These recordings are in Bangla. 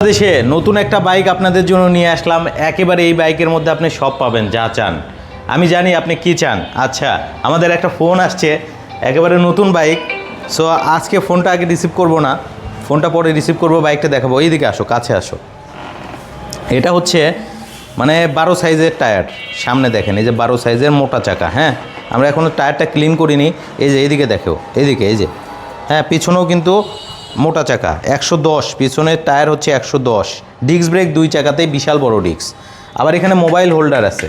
বাংলাদেশে নতুন একটা বাইক আপনাদের জন্য নিয়ে আসলাম। একেবারে এই বাইকের মধ্যে আপনি সব পাবেন যা চান। আমি জানি আপনি কি চান। আচ্ছা, আমাদের একটা ফোন আসছে, একেবারে নতুন বাইক। সো আজকে ফোনটা আগে রিসিভ করব না, ফোনটা পরে রিসিভ করব, বাইকটা দেখাবো। এইদিকে আসো, কাছে আসো। এটা হচ্ছে মানে 12 সাইজের টায়ার, সামনে দেখেন, এই যে 12 সাইজের মোটা চাকা। হ্যাঁ, আমরা এখনও টায়ারটা ক্লিন করিনি। এই যে এইদিকে দেখো, এইদিকে, এই যে হ্যাঁ, পিছনেও কিন্তু মোটা চাকা 110, পিছনের টায়ার হচ্ছে 110, ডিস্ক ব্রেক 2 চাকাতেই বিশাল বড় ডিস্ক। আবার এখানে মোবাইল হোল্ডার আছে,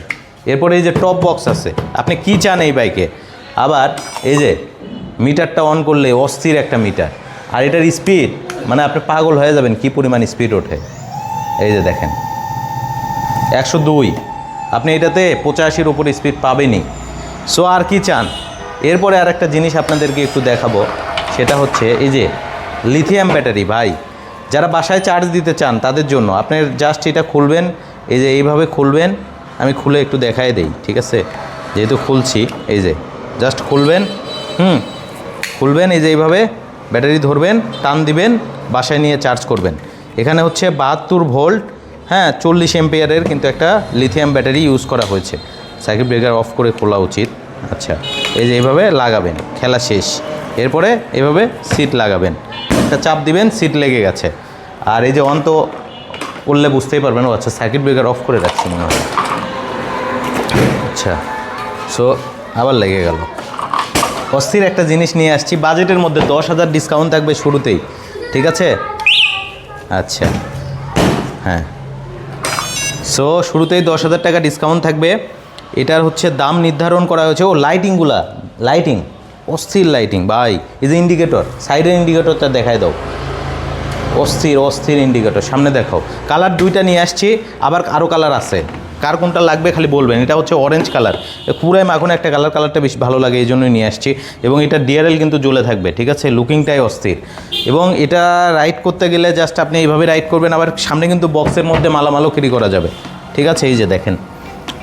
এরপরে এই যে টপ বক্স আছে। আপনি কি চান এই বাইকে? আবার এই যে মিটারটা অন করলে অস্থির একটা মিটার। আর এটার স্পিড মানে আপনি পাগল হয়ে যাবেন কি পরিমাণ স্পিড ওঠে। এই যে দেখেন 102, আপনি এটাতে 85-র উপরে স্পিড পাবেনই। সো আর কি চান? এরপরে আর একটা জিনিস আপনাদেরকে একটু দেখাবো, সেটা হচ্ছে এই যে লিথিয়াম ব্যাটারি। ভাই, যারা বাসায় চার্জ দিতে চান তাদের জন্য আপনি জাস্ট এটা খুলবেন, এই যে এইভাবে খুলবেন। আমি খুলে একটু দেখাই দেই, ঠিক আছে? যেহেতু খুলছি, এই যে জাস্ট খুলবেন, খুলবেন, এই যে এইভাবে ব্যাটারি ধরবেন, টান দিবেন, বাসায় নিয়ে চার্জ করবেন। এখানে হচ্ছে 72 ভোল্ট, হ্যাঁ 40 এম্পিয়ারের কিন্তু একটা লিথিয়াম ব্যাটারি ইউজ করা হয়েছে। সার্কিট ব্রেকার অফ করে খোলা উচিত। আচ্ছা, এই যে এইভাবে লাগাবেন, খেলা শেষ। এরপরে এইভাবে সিট লাগাবেন, একটা চাপ দিবেন, সিট লেগে গেছে। আর এই যে অন তো করলে বুঝতেই পারবেন। ও আচ্ছা, সার্কিট ব্রেকার অফ করে রাখছি মনে হয়। আচ্ছা, সো আবার লেগে গেল। অস্থির একটা জিনিস নিয়ে আসছি, বাজেটের মধ্যে 10,000 ডিসকাউন্ট থাকবে শুরুতেই, ঠিক আছে? আচ্ছা, হ্যাঁ, সো শুরুতেই 10,000 টাকা ডিসকাউন্ট থাকবে। এটার হচ্ছে দাম নির্ধারণ করা হয়েছে। ও লাইটিংগুলা, লাইটিং অস্থির লাইটিং ভাই। এই যে ইন্ডিকেটর, সাইডের ইন্ডিকেটরটা দেখায় দাও, অস্থির অস্থির ইন্ডিকেটর। সামনে দেখাও। কালার 2টা নিয়ে আসছি, আবার আরও কালার আছে। কার কোনটা লাগবে খালি বলবেন। এটা হচ্ছে অরেঞ্জ কালার, পুরাই মাখন একটা কালার, কালারটা বেশ ভালো লাগে, এই জন্যই নিয়ে আসছি। এবং এটা ডিআরএল কিন্তু জ্বলে থাকবে, ঠিক আছে? লুকিংটাই অস্থির। এবং এটা রাইড করতে গেলে জাস্ট আপনি এইভাবে রাইড করবেন। আবার সামনে কিন্তু বক্সের মধ্যে মালামালও ক্যারি করা যাবে, ঠিক আছে? এই যে দেখেন,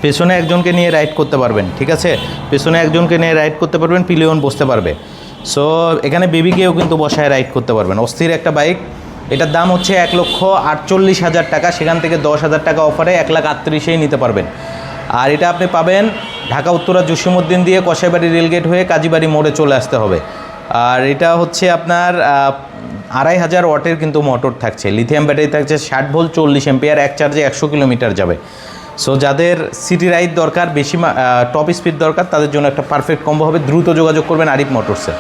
পেছনে একজনকে নিয়ে রাইড করতে পারবেন, ঠিক আছে? পেছনে একজনকে নিয়ে রাইড করতে পারবেন, পিলিয়ন বসতে পারবে। সো এখানে বেবিকেও কিন্তু বসায় রাইড করতে পারবেন। অস্থির একটা বাইক। এটার দাম হচ্ছে 1,48,000 টাকা। সেখান থেকে 10,000 টাকা অফারে 1,38,000-এই নিতে পারবেন। আর এটা আপনি পাবেন ঢাকা উত্তরা জসীমউদ্দিন দিয়ে কসাইবাড়ি রেলগেট হয়ে কাজীবাড়ি মোড়ে চলে আসতে হবে। আর এটা হচ্ছে আপনার 2,500 ওয়াটের কিন্তু মোটর থাকছে, লিথিয়াম ব্যাটারি থাকছে, 60 ভোল্ট, 40 এম্পিয়ার, এক চার্জে 100 কিলোমিটার যাবে। সো যাদের সিটি রাইড দরকার, বেশি টপ স্পিড দরকার, তাদের জন্য একটা পারফেক্ট কম্বো হবে। দ্রুত যোগাযোগ করবেন আরিফ মোটরসে।